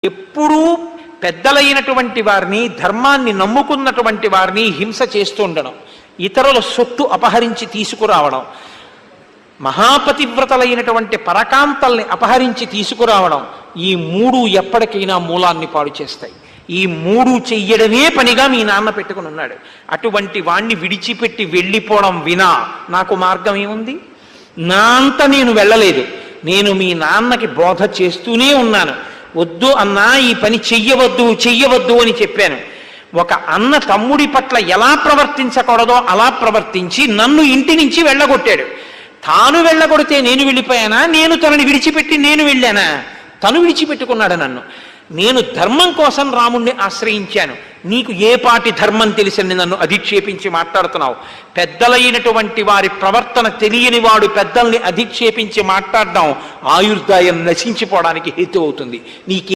ఎప్పుడూ పెద్దలైనటువంటి వారిని, ధర్మాన్ని నమ్ముకున్నటువంటి వారిని హింస చేస్తూ ఉండడం, ఇతరుల సొత్తు అపహరించి తీసుకురావడం, మహాపతివ్రతలైనటువంటి పరకాంతల్ని అపహరించి తీసుకురావడం, ఈ మూడు ఎప్పటికైనా మూలాన్ని పాడు చేస్తాయి. ఈ మూడు చెయ్యడమే పనిగా మీ నాన్న పెట్టుకుని ఉన్నాడు. అటువంటి వాణ్ణి విడిచిపెట్టి వెళ్ళిపోవడం వినా నాకు మార్గం ఏముంది? నా అంత నేను వెళ్ళలేదు. నేను మీ నాన్నకి బోధ చేస్తూనే ఉన్నాను. వద్దు అన్నా, ఈ పని చెయ్యవద్దు చెయ్యవద్దు అని చెప్పాను. ఒక అన్న తమ్ముడి పట్ల ఎలా ప్రవర్తించకూడదో అలా ప్రవర్తించి నన్ను ఇంటి నుంచి వెళ్ళగొట్టాడు. తాను వెళ్ళగొడితే నేను వెళ్ళిపోయానా? నేను తనని విడిచిపెట్టి నేను వెళ్ళానా? తను విడిచిపెట్టుకున్నాడు నన్ను. నేను ధర్మం కోసం రాముణ్ణి ఆశ్రయించాను. నీకు ఏ పాటి ధర్మం తెలిసింది నన్ను అధిక్షేపించి మాట్లాడుతున్నావు? పెద్దలైనటువంటి వారి ప్రవర్తన తెలియని వాడు పెద్దల్ని అధిక్షేపించి మాట్లాడడం ఆయుర్దాయం నశించిపోవడానికి హేతు అవుతుంది. నీకు